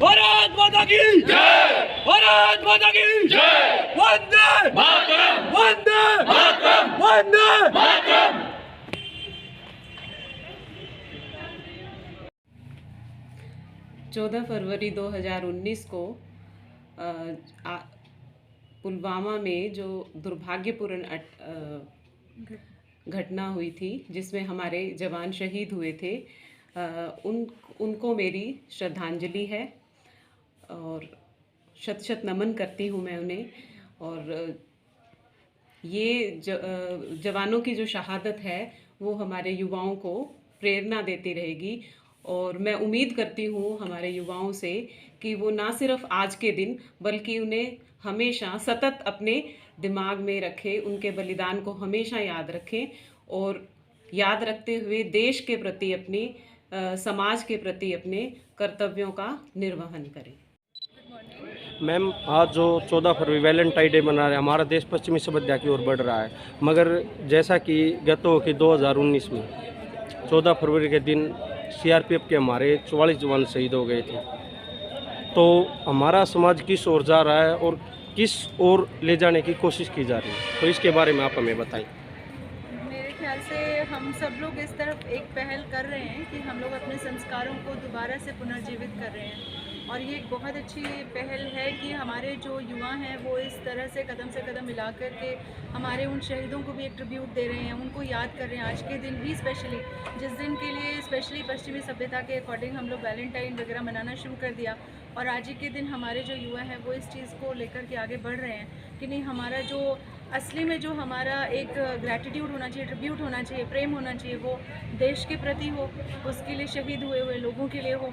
भारत माता की जय, भारत माता की जय, वंदे मातरम, वंदे मातरम, वंदे मातरम। 14 फरवरी 2019 को पुलवामा में जो दुर्भाग्यपूर्ण घटना हुई थी जिसमें हमारे जवान शहीद हुए थे, उनको मेरी श्रद्धांजलि है और शत शत नमन करती हूँ मैं उन्हें। और ये जवानों की जो शहादत है वो हमारे युवाओं को प्रेरणा देती रहेगी। और मैं उम्मीद करती हूँ हमारे युवाओं से कि वो ना सिर्फ आज के दिन बल्कि उन्हें हमेशा सतत अपने दिमाग में रखें, उनके बलिदान को हमेशा याद रखें और याद रखते हुए देश के प्रति, अपने समाज के प्रति अपने कर्तव्यों का निर्वहन करें। मैम, आज जो 14 फरवरी वैलेंटाइन डे मना रहे हैं, हमारा देश पश्चिमी सभ्यता की ओर बढ़ रहा है, मगर जैसा कि गत हो कि 2019 में 14 फरवरी के दिन सीआरपीएफ के हमारे 44 जवान शहीद हो गए थे। तो हमारा समाज किस ओर जा रहा है और किस ओर ले जाने की कोशिश की जा रही है, तो इसके बारे में आप हमें बताएं। मेरे ख्याल से हम सब लोग इस तरफ एक पहल कर रहे हैं कि हम लोग अपने संस्कारों को दोबारा से पुनर्जीवित कर रहे हैं और ये एक बहुत अच्छी पहल है कि हमारे जो युवा हैं वो इस तरह से कदम मिला कर के हमारे उन शहीदों को भी एक ट्रिब्यूट दे रहे हैं, उनको याद कर रहे हैं। आज के दिन ही स्पेशली, जिस दिन के लिए स्पेशली पश्चिमी सभ्यता के अकॉर्डिंग हम लोग वैलेंटाइन वगैरह मनाना शुरू कर दिया, और आज ही के दिन हमारे जो युवा हैं वो इस चीज़ को लेकर के आगे बढ़ रहे हैं कि नहीं, हमारा जो असली में जो हमारा एक ग्रैटिट्यूड होना चाहिए, ट्रिब्यूट होना चाहिए, प्रेम होना चाहिए, वो देश के प्रति हो, उसके लिए शहीद हुए हुए लोगों के लिए हो।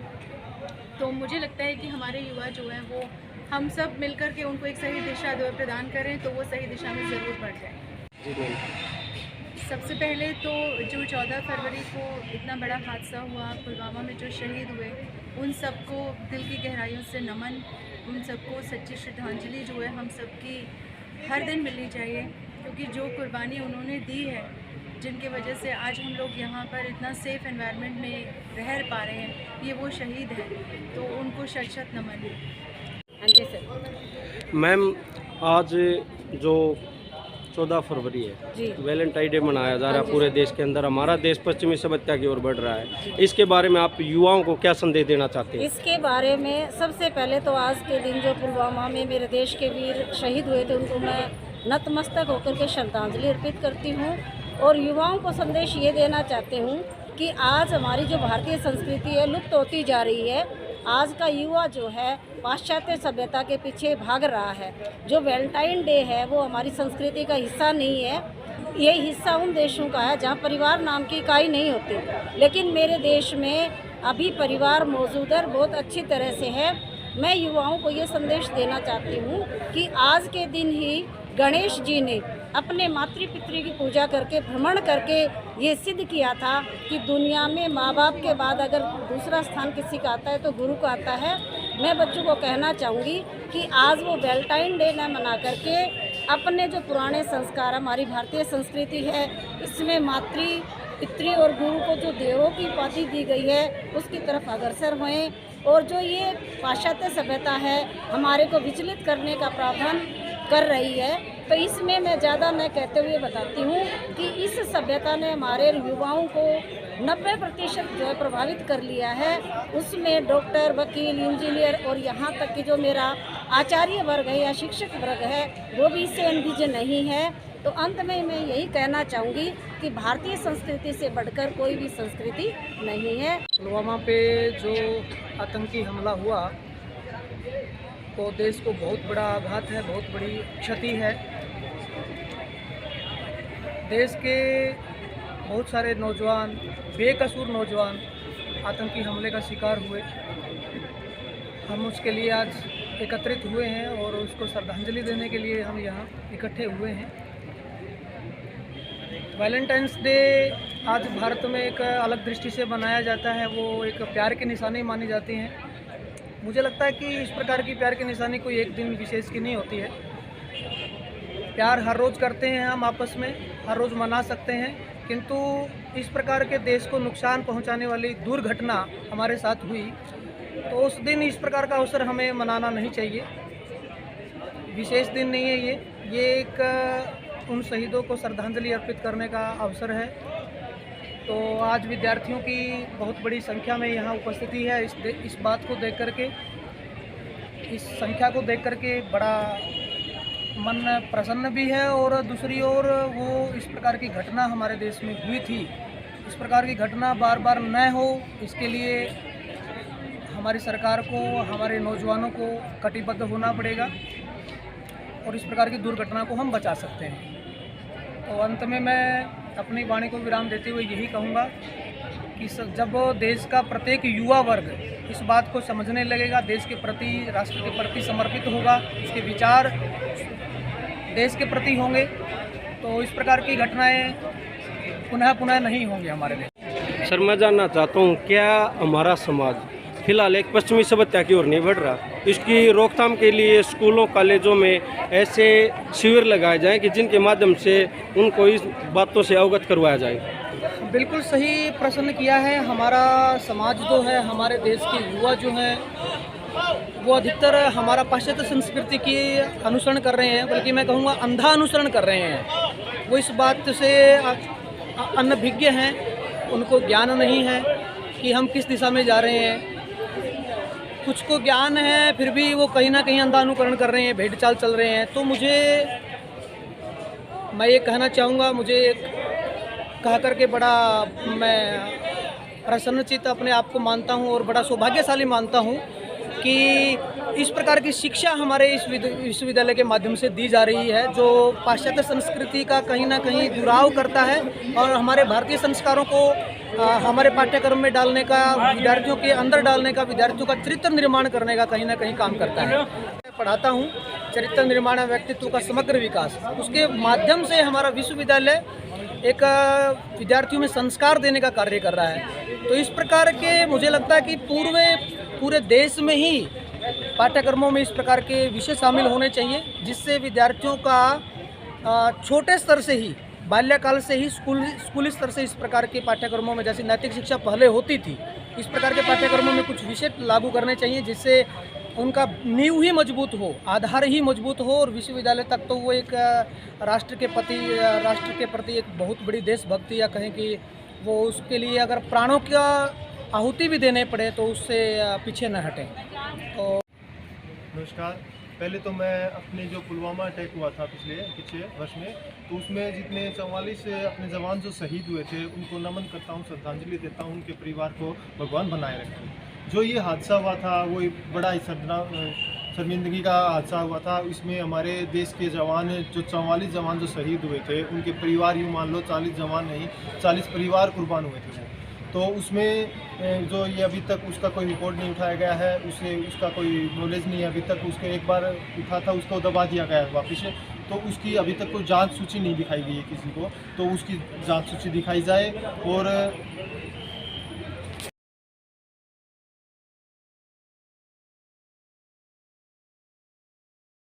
तो मुझे लगता है कि हमारे युवा जो हैं वो हम सब मिलकर के उनको एक सही दिशा प्रदान करें तो वो सही दिशा में ज़रूर बढ़ जाए। सबसे पहले तो जो 14 फरवरी को इतना बड़ा हादसा हुआ, पुलवामा में जो शहीद हुए, उन सबको दिल की गहराइयों से नमन, उन सबको सच्ची श्रद्धांजलि जो है हम सबकी हर दिन मिलनी चाहिए, क्योंकि जो कुर्बानी उन्होंने दी है, जिनकी वजह से आज हम लोग यहाँ पर इतना सेफ एनवायरनमेंट में रह पा रहे हैं, ये वो शहीद हैं, तो उनको शत शत नमन है। हाँ जी सर। मैम, आज जो 14 फरवरी है, वैलेंटाइन डे मनाया जा रहा है पूरे देश के अंदर, हमारा देश पश्चिमी सभ्यता की ओर बढ़ रहा है, इसके बारे में आप युवाओं को क्या संदेश देना चाहते हैं? इसके बारे में सबसे पहले तो आज के दिन जो पुलवामा में मेरे देश के वीर शहीद हुए थे, उनको मैं नतमस्तक होकर के श्रद्धांजलि अर्पित करती हूँ और युवाओं को संदेश ये देना चाहती हूँ कि आज हमारी जो भारतीय संस्कृति है लुप्त होती जा रही है। आज का युवा जो है पाश्चात्य सभ्यता के पीछे भाग रहा है। जो वैलेंटाइन डे है वो हमारी संस्कृति का हिस्सा नहीं है, ये हिस्सा उन देशों का है जहाँ परिवार नाम की इकाई नहीं होती, लेकिन मेरे देश में अभी परिवार मौजूद है, बहुत अच्छी तरह से है। मैं युवाओं को ये संदेश देना चाहती हूँ कि आज के दिन ही गणेश जी ने अपने मातृ पितृ की पूजा करके, भ्रमण करके ये सिद्ध किया था कि दुनिया में माँ बाप के बाद अगर दूसरा स्थान किसी का आता है तो गुरु का आता है। मैं बच्चों को कहना चाहूँगी कि आज वो वैलेंटाइन डे न मना करके अपने जो पुराने संस्कार, हमारी भारतीय संस्कृति है, इसमें मातृ पितृ और गुरु को जो देवों की उपाधि दी गई है उसकी तरफ अग्रसर होएं, और जो ये पाश्चात्य सभ्यता है हमारे को विचलित करने का प्रावधान कर रही है, तो इसमें मैं ज़्यादा न कहते हुए बताती हूँ कि इस सभ्यता ने हमारे युवाओं को 90% जो है प्रभावित कर लिया है। उसमें डॉक्टर, वकील, इंजीनियर और यहाँ तक कि जो मेरा आचार्य वर्ग है या शिक्षक वर्ग है वो भी इससे अनभिज्ञ नहीं है। तो अंत में मैं यही कहना चाहूँगी कि भारतीय संस्कृति से बढ़कर कोई भी संस्कृति नहीं है। पुलवामा पे जो आतंकी हमला हुआ तो देश को बहुत बड़ा आघात है, बहुत बड़ी क्षति है। देश के बहुत सारे नौजवान, बेकसूर नौजवान आतंकी हमले का शिकार हुए। हम उसके लिए आज एकत्रित हुए हैं और उसको श्रद्धांजलि देने के लिए हम यहाँ इकट्ठे हुए हैं। वैलेंटाइंस डे आज भारत में एक अलग दृष्टि से मनाया जाता है। वो एक प्यार की निशानी मानी जाती हैं। मुझे लगता है कि इस प्रकार की प्यार की निशानी कोई एक दिन विशेष की नहीं होती है। प्यार हर रोज़ करते हैं हम आपस में, हर रोज़ मना सकते हैं, किंतु इस प्रकार के देश को नुकसान पहुंचाने वाली दुर्घटना हमारे साथ हुई तो उस दिन इस प्रकार का अवसर हमें मनाना नहीं चाहिए। विशेष दिन नहीं है ये एक उन शहीदों को श्रद्धांजलि अर्पित करने का अवसर है। तो आज विद्यार्थियों की बहुत बड़ी संख्या में यहाँ उपस्थिति है। इस बात को देख करके, इस संख्या को देख करके बड़ा मन प्रसन्न भी है। और दूसरी ओर वो इस प्रकार की घटना हमारे देश में हुई थी, इस प्रकार की घटना बार बार न हो, इसके लिए हमारी सरकार को, हमारे नौजवानों को कटिबद्ध होना पड़ेगा और इस प्रकार की दुर्घटना को हम बचा सकते हैं। तो अंत में मैं अपनी वाणी को विराम देते हुए यही कहूँगा कि जब देश का प्रत्येक युवा वर्ग इस बात को समझने लगेगा, देश के प्रति, राष्ट्र के प्रति समर्पित होगा, इसके विचार देश के प्रति होंगे, तो इस प्रकार की घटनाएं पुनः नहीं होंगी हमारे लिए। सर, मैं जानना चाहता हूँ, क्या हमारा समाज फिलहाल एक पश्चिमी सभ्यता की ओर नहीं बढ़ रहा? इसकी रोकथाम के लिए स्कूलों, कॉलेजों में ऐसे शिविर लगाए जाएं कि जिनके माध्यम से उनको इस बातों से अवगत करवाया जाए। बिल्कुल सही प्रश्न किया है। हमारा समाज जो है, हमारे देश के युवा जो हैं, वो अधिकतर हमारा पाश्चात्य संस्कृति की अनुसरण कर रहे हैं, बल्कि मैं कहूँगा अंधा अनुसरण कर रहे हैं। वो इस बात से अनभिज्ञ हैं, उनको ज्ञान नहीं है कि हम किस दिशा में जा रहे हैं। कुछ को ज्ञान है, फिर भी वो कहीं ना कहीं अंधा अनुकरण कर रहे हैं, भेड़ चाल चल रहे हैं। तो मैं ये कहना चाहूँगा, मुझे कह करके बड़ा मैं प्रसन्नचित्त अपने आप को मानता हूँ और बड़ा सौभाग्यशाली मानता हूँ कि इस प्रकार की शिक्षा हमारे इस विश्वविद्यालय के माध्यम से दी जा रही है, जो पाश्चात्य संस्कृति का कहीं ना कहीं दुराव करता है और हमारे भारतीय संस्कारों को हमारे पाठ्यक्रम में डालने का, विद्यार्थियों के अंदर डालने का, विद्यार्थियों का चरित्र निर्माण करने का कहीं ना कहीं काम करता है। मैं पढ़ाता हूँ चरित्र निर्माण, व्यक्तित्व का समग्र विकास, उसके माध्यम से हमारा विश्वविद्यालय एक विद्यार्थियों में संस्कार देने का कार्य कर रहा है। तो इस प्रकार के मुझे लगता है कि पूरे देश में ही पाठ्यक्रमों में इस प्रकार के विषय शामिल होने चाहिए, जिससे विद्यार्थियों का छोटे स्तर से ही, बाल्यकाल से ही, स्कूली स्तर से इस प्रकार के पाठ्यक्रमों में, जैसे नैतिक शिक्षा पहले होती थी, इस प्रकार के पाठ्यक्रमों में कुछ विषय लागू करने चाहिए, जिससे उनका नींव ही मजबूत हो, आधार ही मजबूत हो और विश्वविद्यालय तक तो वो एक राष्ट्र के प्रति एक बहुत बड़ी देशभक्ति, या कहें कि वो उसके लिए अगर प्राणों का आहुति भी देने पड़े तो उससे पीछे न हटें। तो नमस्कार। पहले तो मैं अपने जो पुलवामा अटैक हुआ था पिछले वर्ष में, तो उसमें जितने 44 अपने जवान जो शहीद हुए थे उनको नमन करता हूँ, श्रद्धांजलि देता हूँ। उनके परिवार को भगवान बनाए रखें। जो ये हादसा हुआ था वो बड़ा ही शर्मिंदगी का हादसा हुआ था। इसमें हमारे देश के जवान, जो 44 जवान जो शहीद हुए थे, उनके परिवार, यूँ मान लो 40 जवान नहीं, 40 परिवार कुर्बान हुए थे। तो उसमें जो ये अभी तक उसका कोई रिपोर्ट नहीं उठाया गया है, उसका कोई नॉलेज नहीं है अभी तक। उसके एक बार उठा था, उसको दबा दिया गया है वापस से। तो उसकी अभी तक कोई जांच सूची नहीं दिखाई गई है किसी को, तो उसकी जांच सूची दिखाई जाए और